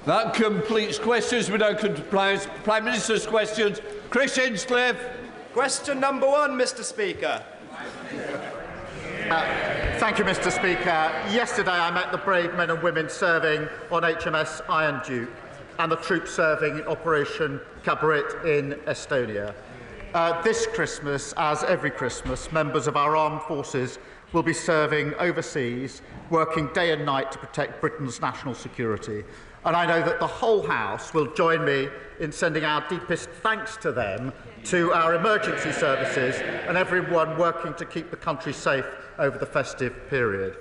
That completes questions. We now come to Prime Minister's questions. Chris Hinchcliffe. Question number 1, Mr. Speaker. Thank you, Mr. Speaker. Yesterday I met the brave men and women serving on HMS Iron Duke and the troops serving in Operation Kabarit in Estonia. This Christmas, as every Christmas, members of our armed forces will be serving overseas, working day and night to protect Britain's national security. And I know that the whole House will join me in sending our deepest thanks to them, to our emergency services and everyone working to keep the country safe over the festive period.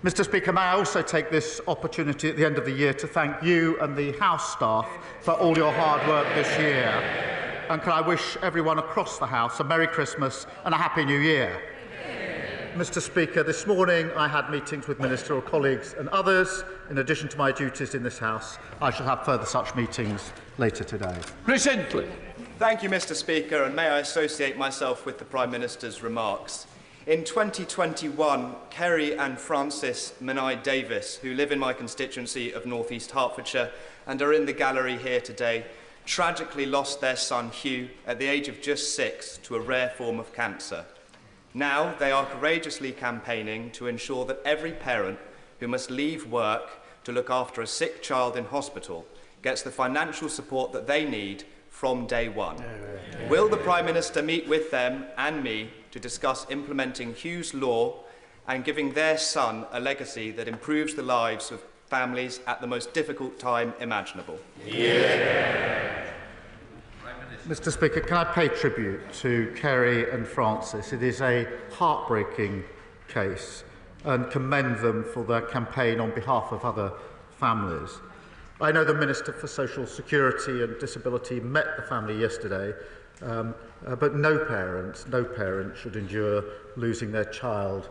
Mr. Speaker, may I also take this opportunity at the end of the year to thank you and the House staff for all your hard work this year. And can I wish everyone across the House a Merry Christmas and a Happy New Year. Mr. Speaker, this morning I had meetings with ministerial colleagues and others. In addition to my duties in this House, I shall have further such meetings later today. Chris Hinchcliffe. Thank you, Mr. Speaker, and may I associate myself with the Prime Minister's remarks. In 2021, Kerry and Francis Menai Davis, who live in my constituency of North East Hertfordshire and are in the gallery here today, tragically lost their son Hugh at the age of just 6 to a rare form of cancer. Now they are courageously campaigning to ensure that every parent who must leave work to look after a sick child in hospital gets the financial support that they need from day one. Will the Prime Minister meet with them and me to discuss implementing Hugh's law and giving their son a legacy that improves the lives of families at the most difficult time imaginable? Mr. Speaker, can I pay tribute to Kerry and Francis? It is a heartbreaking case and commend them for their campaign on behalf of other families. I know the Minister for Social Security and Disability met the family yesterday, but no parent should endure losing their child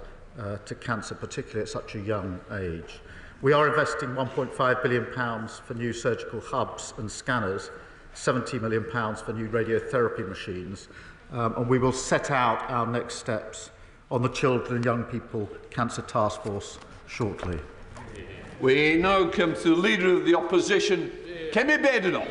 to cancer, particularly at such a young age. We are investing £1.5 billion for new surgical hubs and scanners, £70 million for new radiotherapy machines, and we will set out our next steps on the Children and Young People Cancer Task Force shortly. We now come to the Leader of the Opposition, Kemi Badenoch.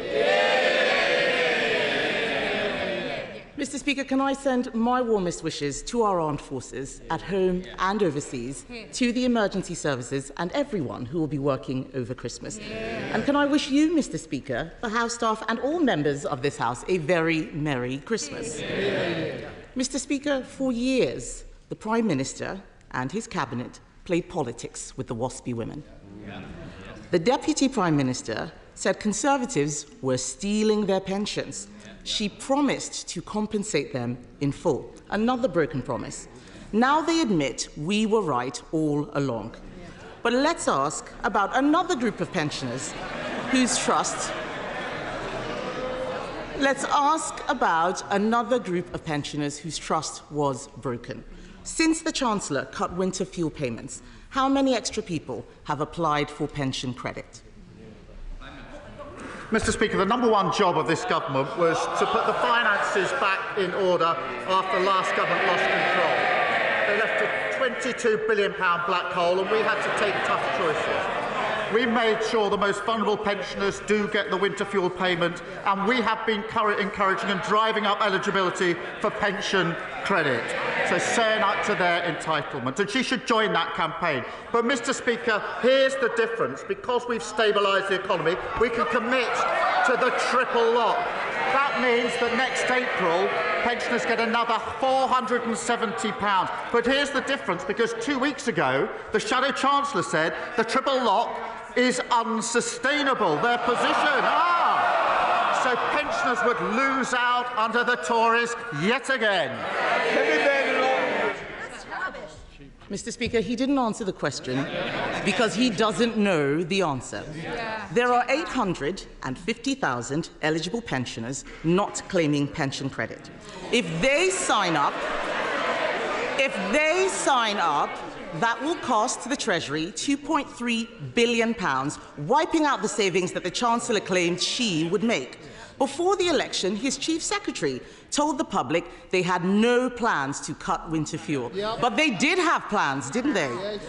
Mr. Speaker, can I send my warmest wishes to our armed forces at home and overseas, to the emergency services and everyone who will be working over Christmas. And can I wish you, Mr. Speaker, the House staff and all members of this House a very Merry Christmas. Mr. Speaker, for years, the Prime Minister and his cabinet played politics with the Waspi women. The Deputy Prime Minister said Conservatives were stealing their pensions. She promised to compensate them in full. Another broken promise. Now they admit we were right all along. But let's ask about another group of pensioners whose trust... Let's ask about another group of pensioners whose trust was broken. Since the Chancellor cut winter fuel payments, how many extra people have applied for pension credit? Mr. Speaker, the number one job of this government was to put the finances back in order after the last government lost control. They left a £22 billion black hole and we had to take tough choices. We made sure the most vulnerable pensioners do get the winter fuel payment, and we have been encouraging and driving up eligibility for pension credit, so saying up to their entitlement. And she should join that campaign. But, Mr. Speaker, here's the difference. Because we've stabilised the economy, we can commit to the triple lock. That means that next April, pensioners get another £470. But here's the difference, because 2 weeks ago, the Shadow Chancellor said the triple lock is unsustainable. Their position, so pensioners would lose out under the Tories yet again. Mr. Speaker, he didn't answer the question because he doesn't know the answer. There are 850,000 eligible pensioners not claiming pension credit. If they sign up, that will cost the Treasury £2.3 billion, wiping out the savings that the Chancellor claimed she would make. Before the election, his Chief Secretary told the public they had no plans to cut winter fuel. But they did have plans, didn't they?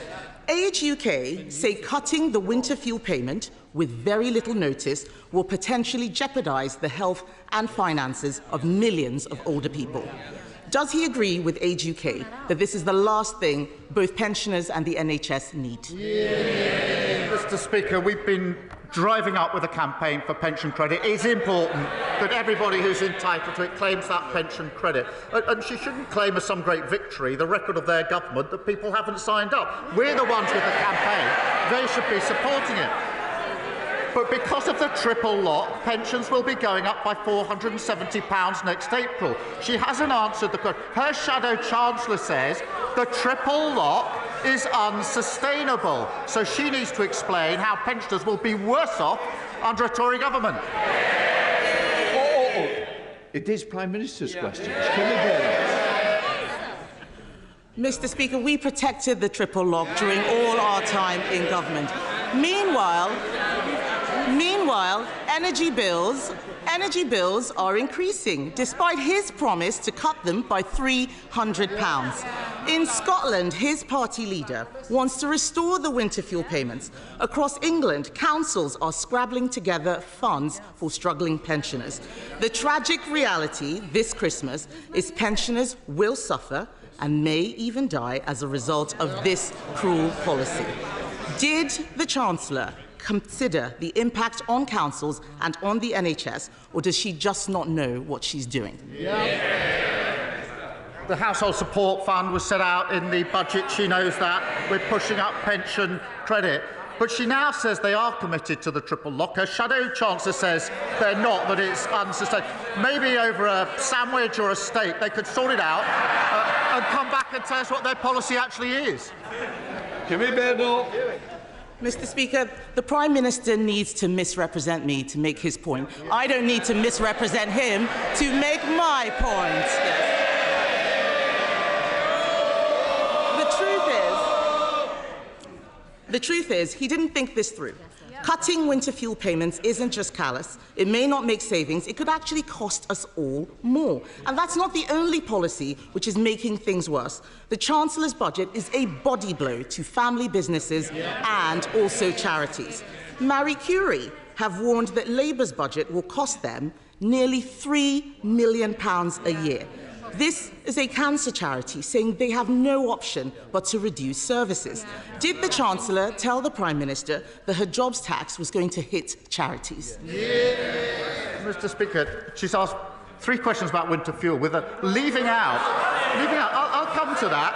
Age UK say cutting the winter fuel payment with very little notice will potentially jeopardise the health and finances of millions of older people. Does he agree with Age UK that this is the last thing both pensioners and the NHS need? Mr. Speaker, we've been driving up with a campaign for pension credit. It's important that everybody who's entitled to it claims that pension credit. And she shouldn't claim as some great victory the record of their government that people haven't signed up. We're the ones with the campaign. They should be supporting it. But because of the triple lock, pensions will be going up by £470 next April. She hasn't answered the question. Her shadow chancellor says the triple lock is unsustainable. So she needs to explain how pensioners will be worse off under a Tory government. It is Prime Minister's questions. Mr. Speaker, we protected the triple lock during all our time in government. Meanwhile, energy bills are increasing, despite his promise to cut them by £300. In Scotland, his party leader wants to restore the winter fuel payments. Across England, councils are scrabbling together funds for struggling pensioners. The tragic reality this Christmas is pensioners will suffer and may even die as a result of this cruel policy. Did the Chancellor consider the impact on councils and on the NHS, or does she just not know what she's doing? The Household Support Fund was set out in the budget. She knows that. We're pushing up pension credit. But she now says they are committed to the triple lock. Her shadow chancellor says they're not, that it's unsustainable. Maybe over a sandwich or a steak they could sort it out and come back and tell us what their policy actually is. Badenoch. Mr. Speaker, the Prime Minister needs to misrepresent me to make his point. I don't need to misrepresent him to make my point. Yes. The truth is, he didn't think this through. Cutting winter fuel payments isn't just callous. It may not make savings. It could actually cost us all more. And that's not the only policy which is making things worse. The Chancellor's budget is a body blow to family businesses and also charities. Marie Curie have warned that Labour's budget will cost them nearly £3 million a year. This is a cancer charity saying they have no option but to reduce services. Did the Chancellor tell the Prime Minister that her jobs tax was going to hit charities? Mr. Speaker, she's asked 3 questions about winter fuel with her leaving out. I'll come to that.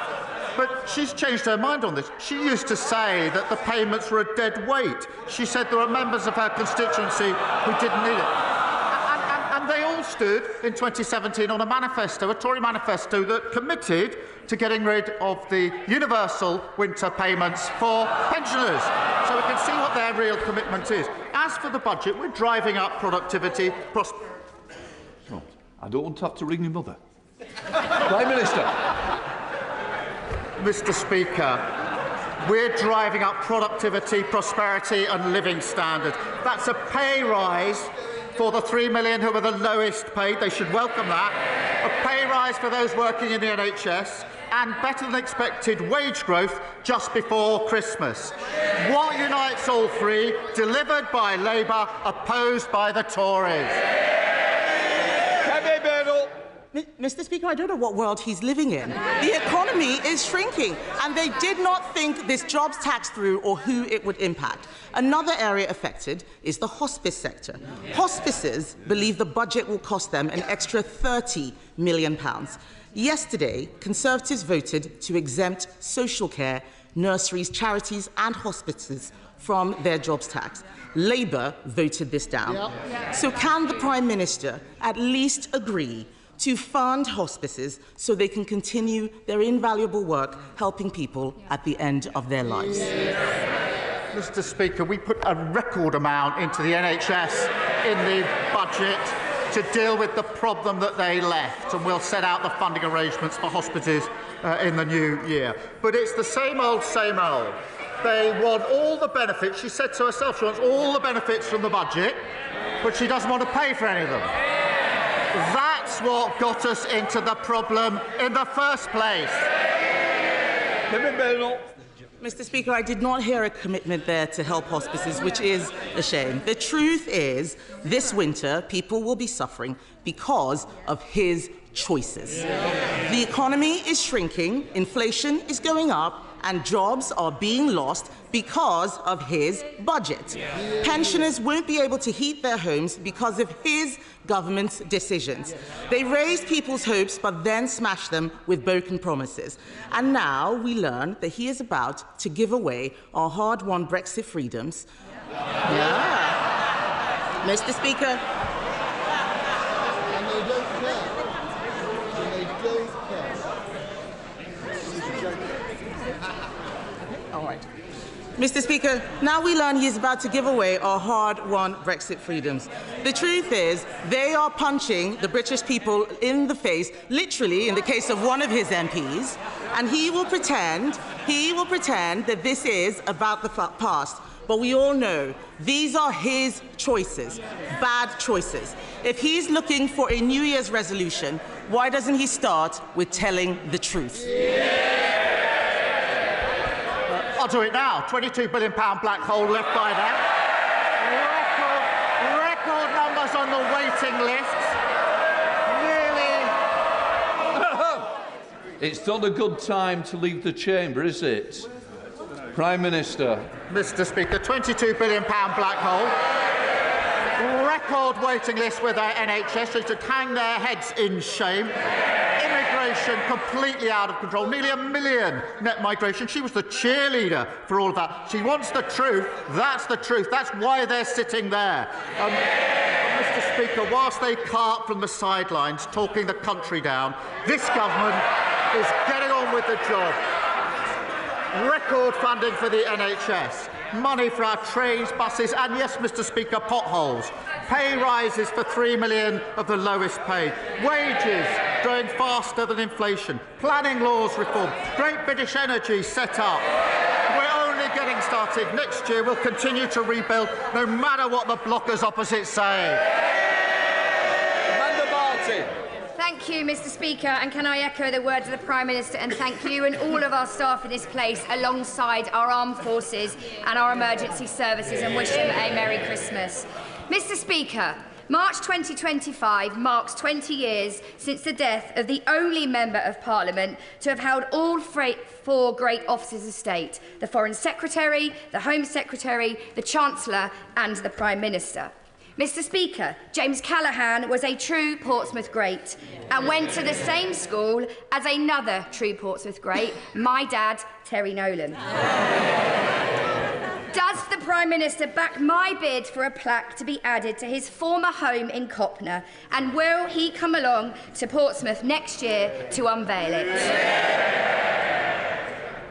But she's changed her mind on this. She used to say that the payments were a dead weight. She said there were members of her constituency who didn't need it. They all stood in 2017 on a manifesto, a Tory manifesto, that committed to getting rid of the universal winter payments for pensioners. So we can see what their real commitment is. As for the budget, we're driving up productivity. I don't want to have to ring your mother. Prime Minister. Mr. Speaker, we're driving up productivity, prosperity and living standards. That's a pay rise for the 3 million who are the lowest paid. They should welcome that. A pay rise for those working in the NHS and better than expected wage growth just before Christmas. What unites all three? Delivered by Labour, opposed by the Tories. Mr. Speaker, I don't know what world he's living in. The economy is shrinking, and they did not think this jobs tax through or who it would impact. Another area affected is the hospice sector. Hospices believe the budget will cost them an extra £30 million. Yesterday, Conservatives voted to exempt social care, nurseries, charities and hospices from their jobs tax. Labour voted this down. So can the Prime Minister at least agree to fund hospices so they can continue their invaluable work helping people at the end of their lives? Mr. Speaker, we put a record amount into the NHS in the budget to deal with the problem that they left, and we'll set out the funding arrangements for hospices in the new year. But it's the same old, same old. They want all the benefits. She said to herself she wants all the benefits from the budget, but she doesn't want to pay for any of them. That's what got us into the problem in the first place. Mr. Speaker, I did not hear a commitment there to help hospices, which is a shame. The truth is, this winter, people will be suffering because of his choices. The economy is shrinking, inflation is going up, and jobs are being lost because of his budget. Pensioners won't be able to heat their homes because of his government's decisions. They raised people's hopes but then smashed them with broken promises. And now we learn that he is about to give away our hard-won Brexit freedoms. Yeah. Mr. Speaker. All right. Mr. Speaker, now we learn he is about to give away our hard-won Brexit freedoms. The truth is, they are punching the British people in the face, literally in the case of one of his MPs, and he will pretend that this is about the past. But we all know these are his choices, bad choices. If he's looking for a New Year's resolution, why doesn't he start with telling the truth? I'll do it now. £22 billion black hole left by that. Record numbers on the waiting lists. It's not a good time to leave the chamber, is it? Prime Minister. Mr. Speaker, £22 billion black hole. Record waiting list with our NHS. They should hang their heads in shame. Immigration completely out of control. Nearly 1 million net migration. She was the cheerleader for all of that. She wants the truth. That's the truth. That's why they're sitting there. Mr. Speaker, whilst they cart from the sidelines, talking the country down, this government is getting on with the job. Record funding for the NHS. Money for our trains, buses, and yes, Mr. Speaker, potholes. Pay rises for 3 million of the lowest paid. Wages growing faster than inflation. Planning laws reform. Great British Energy set up. We're only getting started. Next year we'll continue to rebuild, no matter what the blockers opposite say. Amanda Martin. Thank you, Mr. Speaker, and can I echo the words of the Prime Minister and thank you and all of our staff in this place alongside our armed forces and our emergency services and wish them a Merry Christmas. Mr. Speaker, March 2025 marks 20 years since the death of the only Member of Parliament to have held all four great offices of state: the Foreign Secretary, the Home Secretary, the Chancellor and the Prime Minister. Mr. Speaker, James Callaghan was a true Portsmouth great and went to the same school as another true Portsmouth great, my dad, Terry Nolan. Does the Prime Minister back my bid for a plaque to be added to his former home in Copner, and will he come along to Portsmouth next year to unveil it?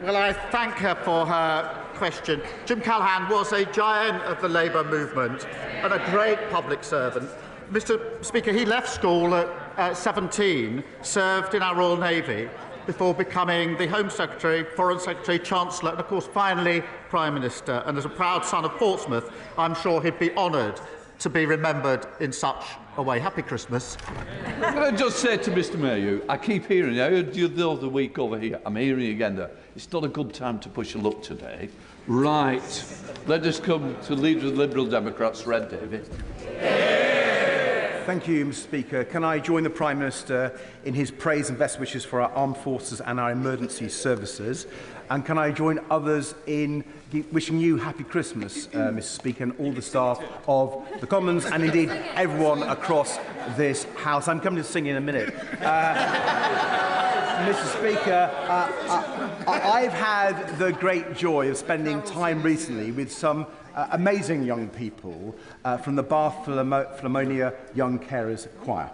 Well, I thank her for her question. Jim Callaghan was a giant of the Labour movement and a great public servant. Mr. Speaker, he left school at 17, served in our Royal Navy before becoming the Home Secretary, Foreign Secretary, Chancellor and, of course, finally Prime Minister. And as a proud son of Portsmouth, I'm sure he'd be honoured to be remembered in such a way. Happy Christmas. Can I just say to Mr. Mayhew, I keep hearing, I heard you the other week over here, I'm hearing again that it's not a good time to push a luck today. Right, let us come to Leader of the Liberal Democrats, Red David. Thank you, Mr. Speaker. Can I join the Prime Minister in his praise and best wishes for our armed forces and our emergency services? And can I join others in wishing you happy Christmas, Mr. Speaker, and all the staff of the Commons, and indeed everyone across this House. I'm coming to sing in a minute. Mr. Speaker, I've had the great joy of spending time recently with some amazing young people from the Bath Philharmonia Young Carers Choir.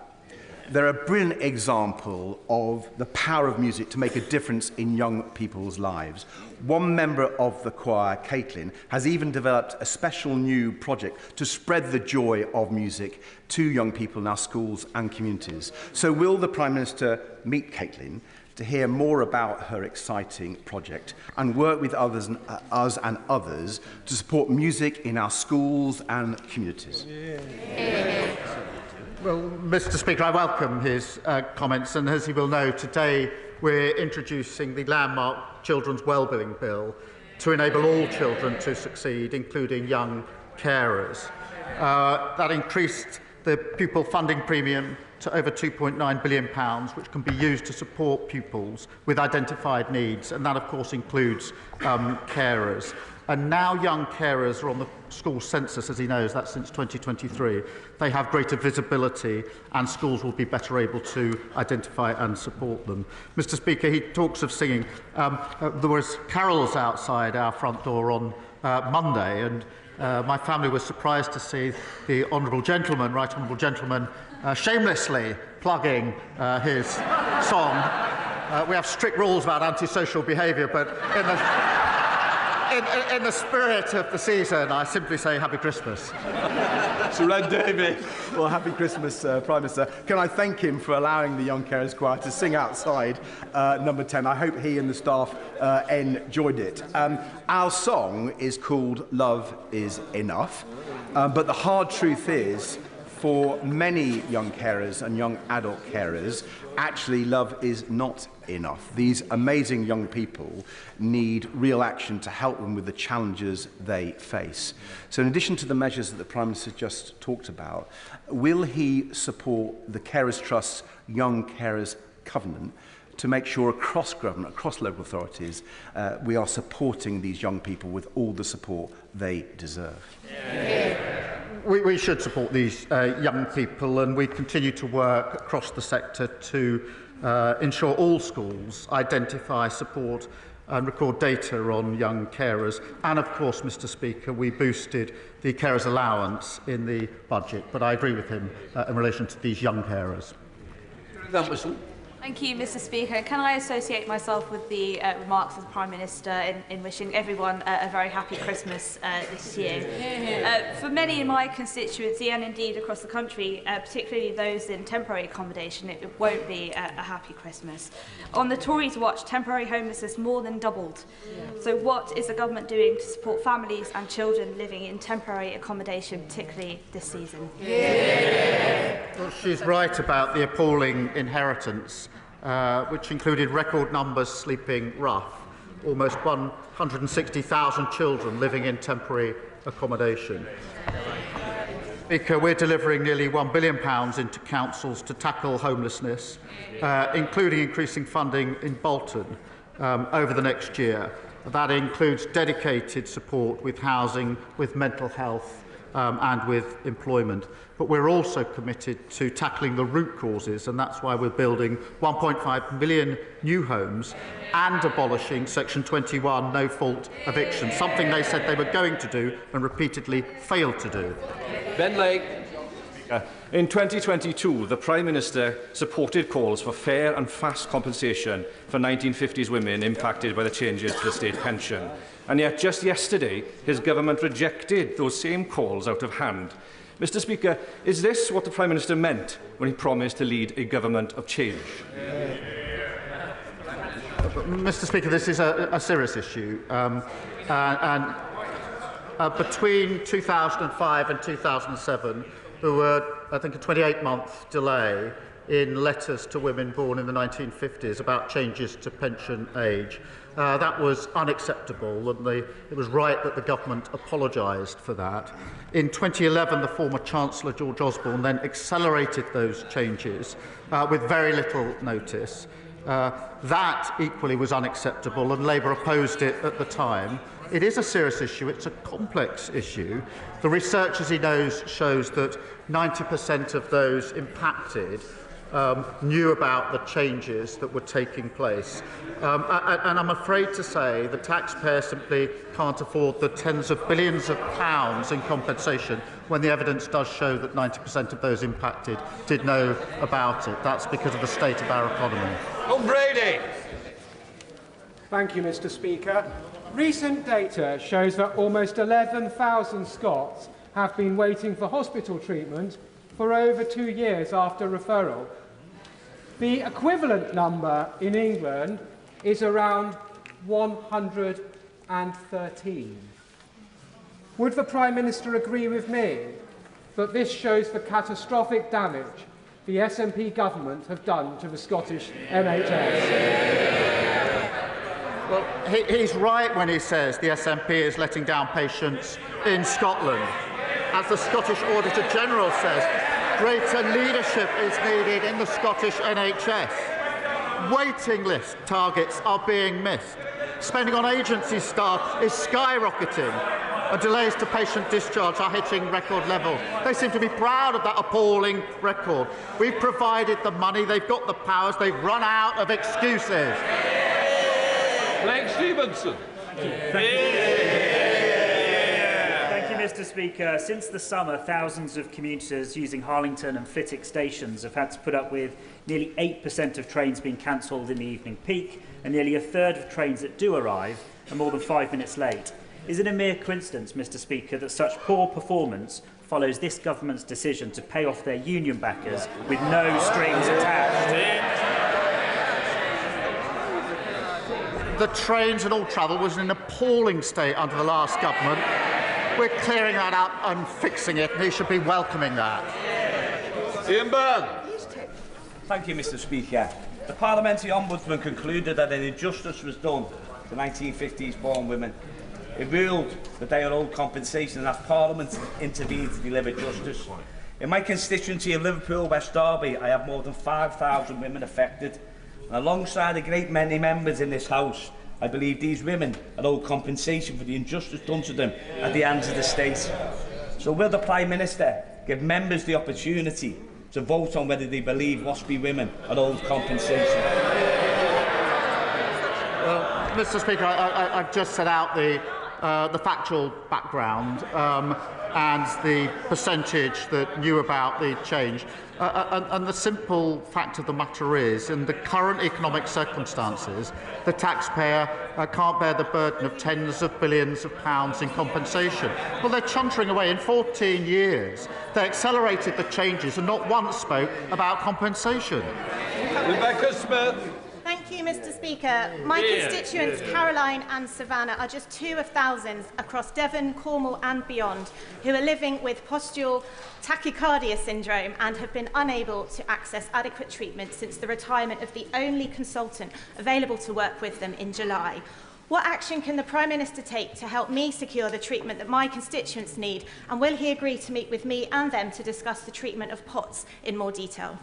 They're a brilliant example of the power of music to make a difference in young people's lives. One member of the choir, Caitlin, has even developed a special new project to spread the joy of music to young people in our schools and communities. So will the Prime Minister meet Caitlin to hear more about her exciting project and work with us and others to support music in our schools and communities? Well, Mr. Speaker, I welcome his comments, and as he will know, today we're introducing the landmark Children's Wellbeing Bill, to enable all children to succeed, including young carers. That increased the pupil funding premium to over £2.9 billion, which can be used to support pupils with identified needs, and that, of course, includes carers. And now young carers are on the school census, as he knows, that's since 2023. They have greater visibility, and schools will be better able to identify and support them. Mr. Speaker, he talks of singing. There was carols outside our front door on Monday, and my family was surprised to see the Honourable Gentleman, Right Honourable Gentleman, shamelessly plugging his song. We have strict rules about antisocial behaviour, but in the spirit of the season, I simply say Happy Christmas. Sir Ed Davies. Well, Happy Christmas, Prime Minister. Can I thank him for allowing the Young Carers Choir to sing outside number 10? I hope he and the staff enjoyed it. Our song is called Love Is Enough, but the hard truth is, for many young carers and young adult carers, actually love is not enough. These amazing young people need real action to help them with the challenges they face. So in addition to the measures that the Prime Minister just talked about, will he support the Carers Trust's Young Carers Covenant to make sure across government, across local authorities, we are supporting these young people with all the support they deserve? We should support these young people, and we continue to work across the sector to ensure all schools identify, support and record data on young carers. And of course, Mr. Speaker, we boosted the carers allowance in the budget, but I agree with him in relation to these young carers. Thank you, Mr. Speaker. Can I associate myself with the remarks of the Prime Minister in wishing everyone a very happy Christmas this year? For many in my constituency and indeed across the country, particularly those in temporary accommodation, it won't be a happy Christmas. On the Tories' watch, temporary homelessness more than doubled. So what is the government doing to support families and children living in temporary accommodation, particularly this season? Well, she's right about the appalling inheritance, which included record numbers sleeping rough, almost 160,000 children living in temporary accommodation. Speaker, we're delivering nearly £1 billion into councils to tackle homelessness, including increasing funding in Bolton over the next year. That includes dedicated support with housing, with mental health, and with employment. But we're also committed to tackling the root causes, and that's why we're building 1.5 million new homes and abolishing Section 21 no-fault eviction, something they said they were going to do and repeatedly failed to do. Ben Lake. In 2022, the Prime Minister supported calls for fair and fast compensation for 1950s women impacted by the changes to the state pension. And yet, just yesterday, his government rejected those same calls out of hand. Mr. Speaker, is this what the Prime Minister meant when he promised to lead a government of change? Mr. Speaker, this is a serious issue. Between 2005 and 2007, there were, I think, a 28-month delay in letters to women born in the 1950s about changes to pension age. That was unacceptable, and it was right that the government apologised for that. In 2011, the former Chancellor George Osborne then accelerated those changes with very little notice. That equally was unacceptable, and Labour opposed it at the time. It is a serious issue. It's a complex issue. The research, as he knows, shows that 90% of those impacted knew about the changes that were taking place. And I'm afraid to say the taxpayer simply can't afford the tens of billions of pounds in compensation when the evidence does show that 90% of those impacted did know about it. That's because of the state of our economy. O'Brady. Thank you, Mr. Speaker. Recent data shows that almost 11,000 Scots have been waiting for hospital treatment for over 2 years after referral. The equivalent number in England is around 113. Would the Prime Minister agree with me that this shows the catastrophic damage the SNP government have done to the Scottish NHS? Well, he's right when he says the SNP is letting down patients in Scotland. As the Scottish Auditor General says, greater leadership is needed in the Scottish NHS. Waiting list targets are being missed. Spending on agency staff is skyrocketing. And delays to patient discharge are hitting record levels. They seem to be proud of that appalling record. We've provided the money, they've got the powers, they've run out of excuses. Blake Stevenson. Thank you, Mr. Speaker. Since the summer, thousands of commuters using Harlington and Flitwick stations have had to put up with nearly 8% of trains being cancelled in the evening peak, and nearly a third of trains that do arrive are more than 5 minutes late. Is it a mere coincidence, Mr. Speaker, that such poor performance follows this government's decision to pay off their union backers with no strings attached? The trains and all travel was in an appalling state under the last government. We're clearing that up and fixing it, and he should be welcoming that. Ian Byrne. Thank you, Mr. Speaker. The Parliamentary Ombudsman concluded that an injustice was done to 1950s-born women. It ruled that they are owed compensation and asked Parliament intervened to deliver justice. In my constituency of Liverpool, West Derby, I have more than 5,000 women affected. And alongside a great many members in this House, I believe these women are owed compensation for the injustice done to them at the hands of the state. So will the Prime Minister give members the opportunity to vote on whether they believe Waspi women are owed compensation? Well, Mr. Speaker, I've just set out the factual background and the percentage that knew about the change. And the simple fact of the matter is, in the current economic circumstances, the taxpayer can't bear the burden of tens of billions of pounds in compensation. Well, they're chuntering away. In 14 years, they accelerated the changes and not once spoke about compensation. Rebecca Smith. Thank you, Mr. Speaker. My constituents, Caroline and Savannah, are just two of thousands across Devon, Cornwall and beyond who are living with postural tachycardia syndrome and have been unable to access adequate treatment since the retirement of the only consultant available to work with them in July. What action can the Prime Minister take to help me secure the treatment that my constituents need, and will he agree to meet with me and them to discuss the treatment of POTS in more detail?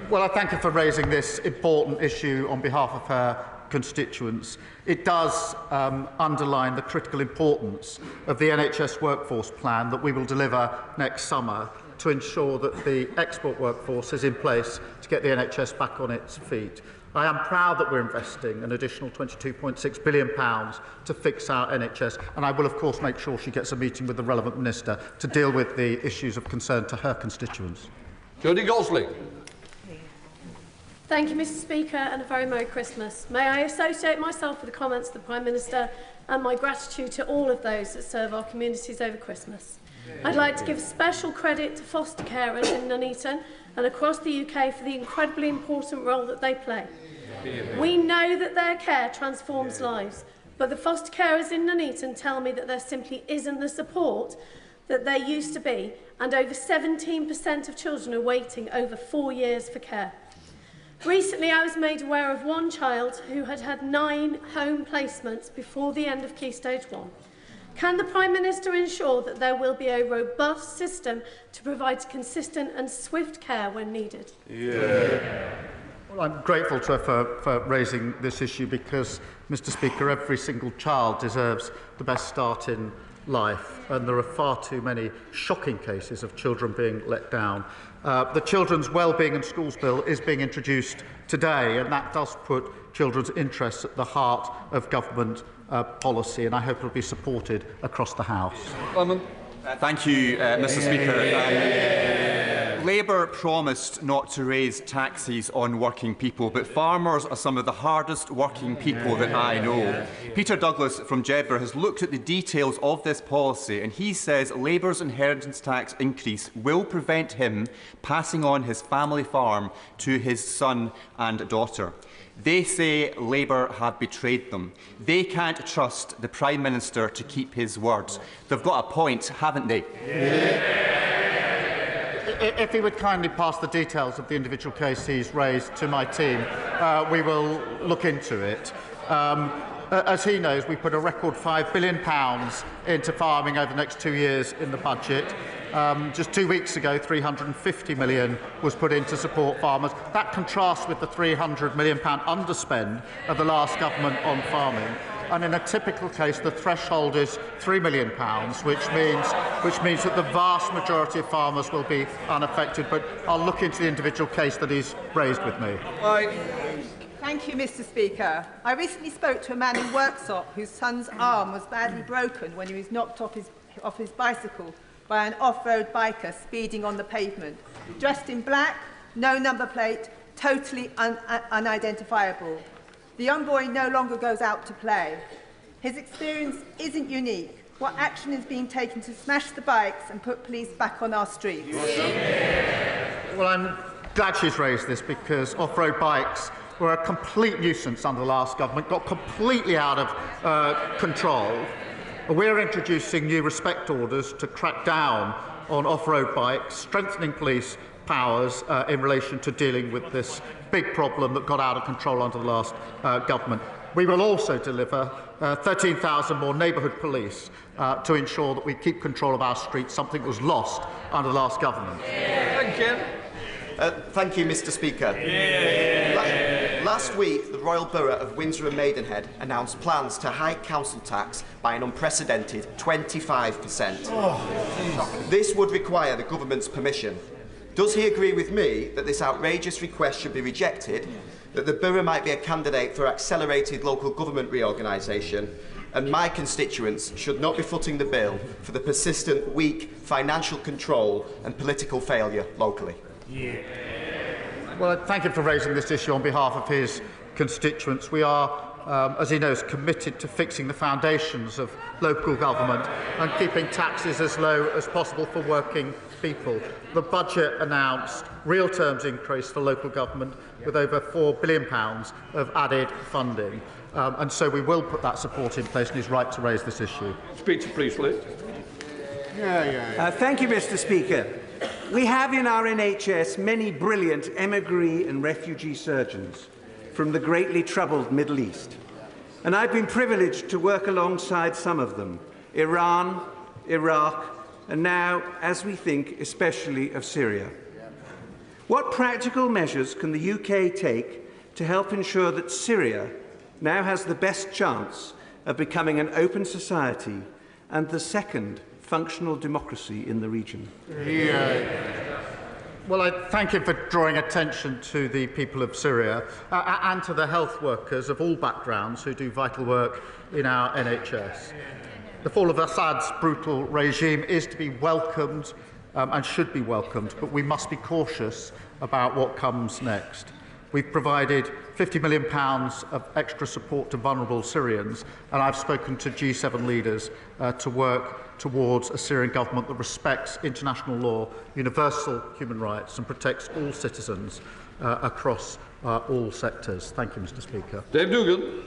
Well, I thank her for raising this important issue on behalf of her constituents. It does underline the critical importance of the NHS workforce plan that we will deliver next summer to ensure that the export workforce is in place to get the NHS back on its feet. I am proud that we're investing an additional £22.6 billion to fix our NHS, and I will, of course, make sure she gets a meeting with the relevant minister to deal with the issues of concern to her constituents. Jodie Gosling. Thank you, Mr. Speaker, and a very Merry Christmas. May I associate myself with the comments of the Prime Minister and my gratitude to all of those that serve our communities over Christmas. I'd like to give special credit to foster carers in Nuneaton and across the UK for the incredibly important role that they play. We know that their care transforms lives, but the foster carers in Nuneaton tell me that there simply isn't the support that there used to be, and over 17% of children are waiting over 4 years for care. Recently, I was made aware of one child who had had 9 home placements before the end of Key Stage 1. Can the Prime Minister ensure that there will be a robust system to provide consistent and swift care when needed? Well, I'm grateful to her for raising this issue because, Mr. Speaker, every single child deserves the best start in life, and there are far too many shocking cases of children being let down. The Children's Wellbeing and Schools Bill is being introduced today, and that does put children's interests at the heart of government policy, and I hope it will be supported across the House. Thank you, Mr. Speaker. Labour promised not to raise taxes on working people, but farmers are some of the hardest working people that I know. Peter Douglas from Jedburgh has looked at the details of this policy, and he says Labour's inheritance tax increase will prevent him passing on his family farm to his son and daughter. They say Labour have betrayed them. They can't trust the Prime Minister to keep his words. They've got a point, haven't they? if he would kindly pass the details of the individual case he's raised to my team, we will look into it. As he knows, we put a record £5 billion into farming over the next 2 years in the budget. Just 2 weeks ago, £350 million was put in to support farmers. That contrasts with the £300 million underspend of the last government on farming. And in a typical case, the threshold is £3 million, which means that the vast majority of farmers will be unaffected. But I'll look into the individual case that he's raised with me. Thank you, Mr. Speaker. I recently spoke to a man in Worksop whose son's arm was badly broken when he was knocked off his bicycle by an off-road biker speeding on the pavement. Dressed in black, no number plate, totally unidentifiable. The young boy no longer goes out to play. His experience isn't unique. What action is being taken to smash the bikes and put police back on our streets? Well, I'm glad she's raised this, because off-road bikes were a complete nuisance under the last government, got completely out of control. We're introducing new respect orders to crack down on off-road bikes, strengthening police powers in relation to dealing with this big problem that got out of control under the last government. We will also deliver 13,000 more neighbourhood police to ensure that we keep control of our streets, something that was lost under the last government. Thank you. Thank you, Mr. Speaker. Last week, the Royal Borough of Windsor and Maidenhead announced plans to hike council tax by an unprecedented 25%. This would require the government's permission. Does he agree with me that this outrageous request should be rejected, that the borough might be a candidate for accelerated local government reorganisation, and my constituents should not be footing the bill for the persistent, weak financial control and political failure locally? Well, thank you for raising this issue on behalf of his constituents. We are, as he knows, committed to fixing the foundations of local government and keeping taxes as low as possible for working people. The budget announced real terms increase for local government with over £4 billion of added funding. And so we will put that support in place, and he's right to raise this issue. Speaker, please, Liz. Thank you, Mr. Speaker. We have in our NHS many brilliant emigre and refugee surgeons from the greatly troubled Middle East. And I've been privileged to work alongside some of them, Iran, Iraq, and now, as we think, especially of Syria. What practical measures can the UK take to help ensure that Syria now has the best chance of becoming an open society and the second functional democracy in the region? Well, I thank him for drawing attention to the people of Syria and to the health workers of all backgrounds who do vital work in our NHS. The fall of Assad's brutal regime is to be welcomed and should be welcomed, but we must be cautious about what comes next. We've provided £50 million of extra support to vulnerable Syrians, and I've spoken to G7 leaders to work towards a Syrian government that respects international law, universal human rights, and protects all citizens across all sectors. Thank you, Mr. Speaker. Dave Dougan.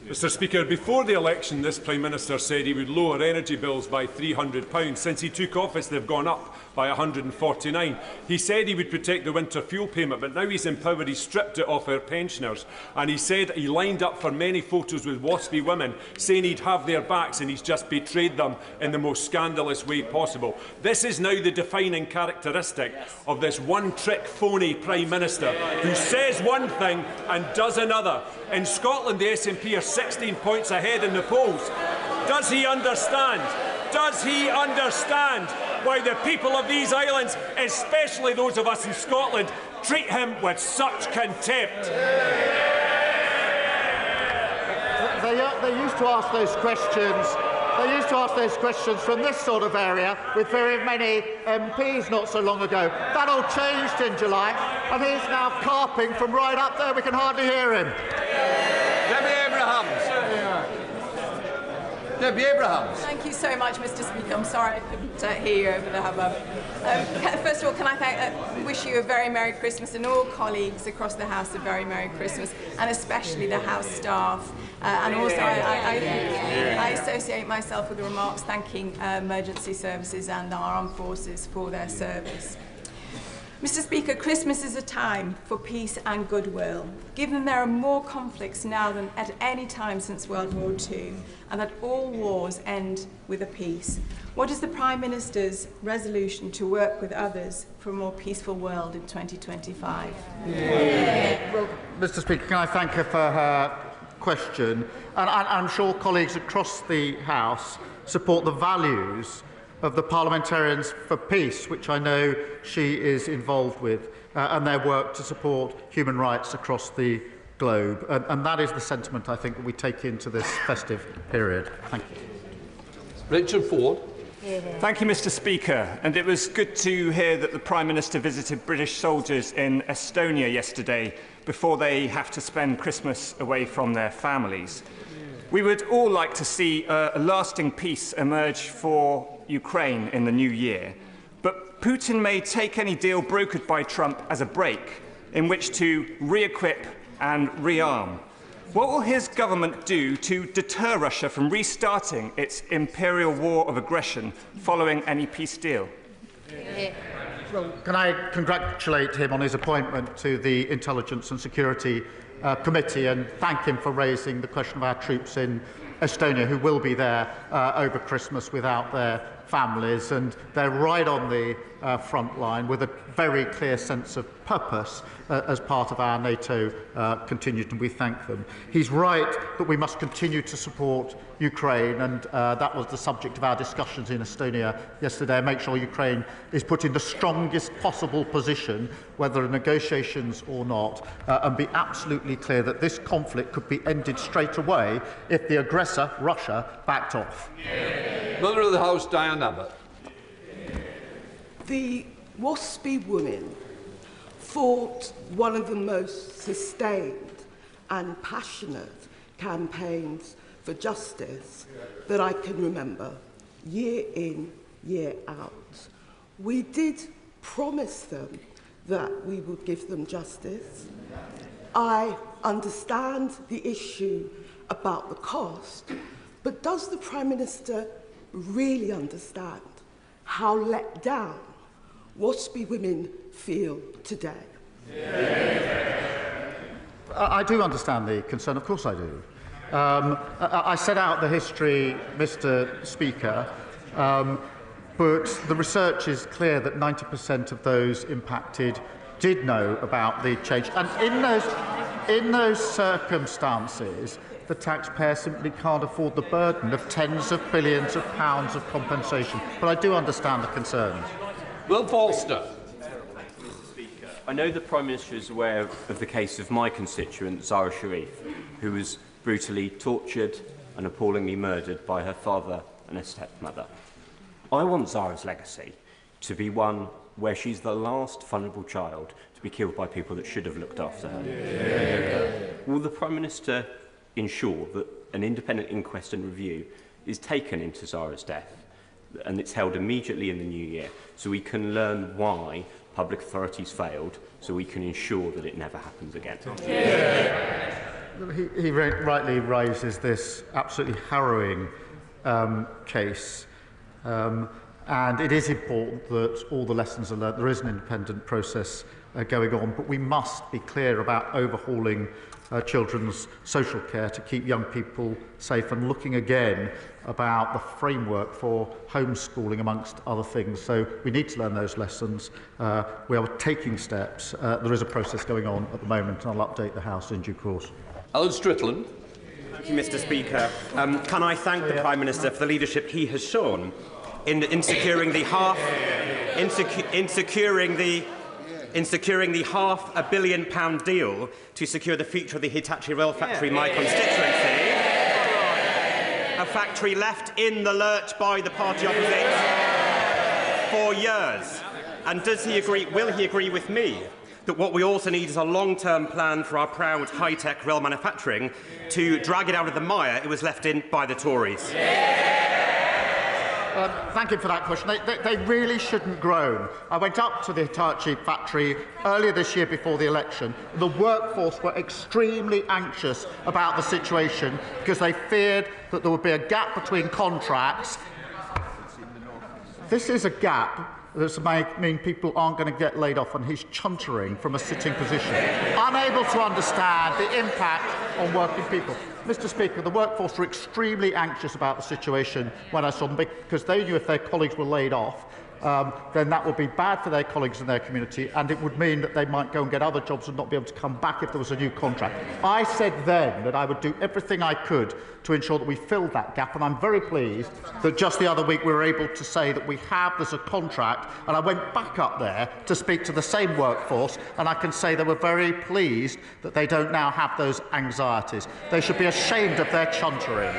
Mr. Speaker, before the election, this Prime Minister said he would lower energy bills by £300. Since he took office, they've gone up by £149. He said he would protect the winter fuel payment, but now he's in power, he's stripped it off our pensioners. And he said he lined up for many photos with Waspi women, saying he'd have their backs, and he's just betrayed them in the most scandalous way possible. This is now the defining characteristic of this one-trick phony Prime Minister who says one thing and does another. In Scotland, the SNP are 16 points ahead in the polls. Does he understand? Does he understand why the people of these islands, especially those of us in Scotland, treat him with such contempt? They used to ask those questions. They used to ask those questions from this sort of area with very many MPs not so long ago. That all changed in July, and he's now carping from right up there. We can hardly hear him. Debbie Abrahams. Debbie Abrahams. Thank you so much, Mr. Speaker. I'm sorry I couldn't hear you over the hubbub. First of all, can I wish you a very Merry Christmas, and all colleagues across the House a very Merry Christmas, and especially the House staff. And also, I associate myself with the remarks thanking emergency services and our armed forces for their service. Mr. Speaker, Christmas is a time for peace and goodwill. Given there are more conflicts now than at any time since World War II, and that all wars end with a peace, what is the Prime Minister's resolution to work with others for a more peaceful world in 2025? Well, Mr. Speaker, can I thank her for her question? And I'm sure colleagues across the House support the values of the Parliamentarians for Peace, which I know she is involved with, and their work to support human rights across the globe. And that is the sentiment, I think, that we take into this festive period. Thank you. Richard Ford. Thank you, Mr. Speaker. And it was good to hear that the Prime Minister visited British soldiers in Estonia yesterday before they have to spend Christmas away from their families. We would all like to see a lasting peace emerge for Ukraine in the new year, but Putin may take any deal brokered by Trump as a break in which to re-equip and rearm. What will his government do to deter Russia from restarting its imperial war of aggression following any peace deal? Well, can I congratulate him on his appointment to the Intelligence and Security Committee and thank him for raising the question of our troops in Estonia who will be there over Christmas without their families, and they're right on the front line with a very clear sense of purpose as part of our NATO contingent, and we thank them. He's right that we must continue to support Ukraine, and that was the subject of our discussions in Estonia yesterday, and make sure Ukraine is put in the strongest possible position, whether negotiations or not, and be absolutely clear that this conflict could be ended straight away if the aggressor, Russia, backed off. Mother of the House, Diane Abbott. The Waspi women fought one of the most sustained and passionate campaigns for justice that I can remember, year in, year out. We did promise them that we would give them justice. I understand the issue about the cost, but does the Prime Minister really understand how let down Waspi women feel today? I do understand the concern, of course I do. I set out the history, Mr. Speaker, but the research is clear that 90% of those impacted did know about the change. And in those circumstances, the taxpayer simply can't afford the burden of tens of billions of pounds of compensation. But I do understand the concerns. Will Forster. I know the Prime Minister is aware of the case of my constituent, Zara Sharif, who was brutally tortured and appallingly murdered by her father and her stepmother. I want Zara's legacy to be one where she's the last vulnerable child to be killed by people that should have looked after her. Will the Prime Minister ensure that an independent inquest and review is taken into Zara's death and it's held immediately in the new year so we can learn why public authorities failed, so we can ensure that it never happens again? He rightly raises this absolutely harrowing case, and it is important that all the lessons are learned. There is an independent process going on, but we must be clear about overhauling children's social care to keep young people safe and looking again about the framework for homeschooling, amongst other things. So we need to learn those lessons. We are taking steps. There is a process going on at the moment, and I'll update the House in due course. Alan Strickland. Thank you, Mr. Speaker. Can I thank the Prime Minister for the leadership he has shown in securing the £500 million deal to secure the future of the Hitachi rail factory in my constituency. A factory left in the lurch by the party opposite for years. And will he agree with me that what we also need is a long-term plan for our proud high-tech rail manufacturing to drag it out of the mire it was left in by the Tories? Thank you for that question. They really shouldn't groan. I went up to the Hitachi factory earlier this year before the election. The workforce were extremely anxious about the situation because they feared that there would be a gap between contracts this is a gap that might mean people aren't going to get laid off, and he's chuntering from a sitting position, unable to understand the impact on working people. Mr. Speaker, the workforce were extremely anxious about the situation when I saw them, because they knew if their colleagues were laid off, then that would be bad for their colleagues in their community, and it would mean that they might go and get other jobs and not be able to come back if there was a new contract. I said then that I would do everything I could to ensure that we filled that gap, and I'm very pleased that just the other week we were able to say that there's a contract, and I went back up there to speak to the same workforce, and I can say they were very pleased that they don't now have those anxieties. They should be ashamed of their chuntering.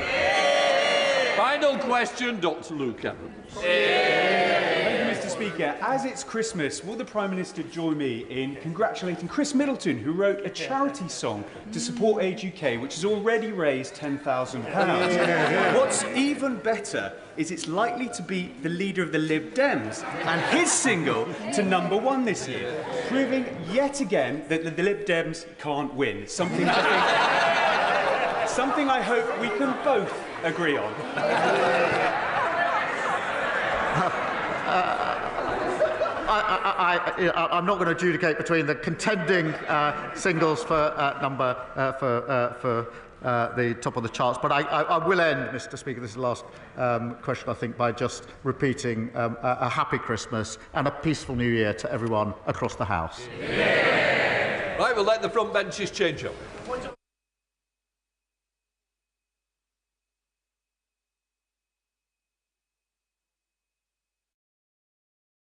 Final question, Dr. Luke Evans. Thank you, Mr. Speaker. As it's Christmas, will the Prime Minister join me in congratulating Chris Middleton, who wrote a charity song to support Age UK, which has already raised £10,000? What's even better is it's likely to beat the leader of the Lib Dems and his single to #1 this year, proving yet again that the Lib Dems can't win. Something I hope we can both agree on. I'm not going to adjudicate between the contending singles for the top of the charts, but I will end, Mr. Speaker, this is the last question, I think, by just repeating a happy Christmas and a peaceful New Year to everyone across the House. Right, we'll let the front benches change up.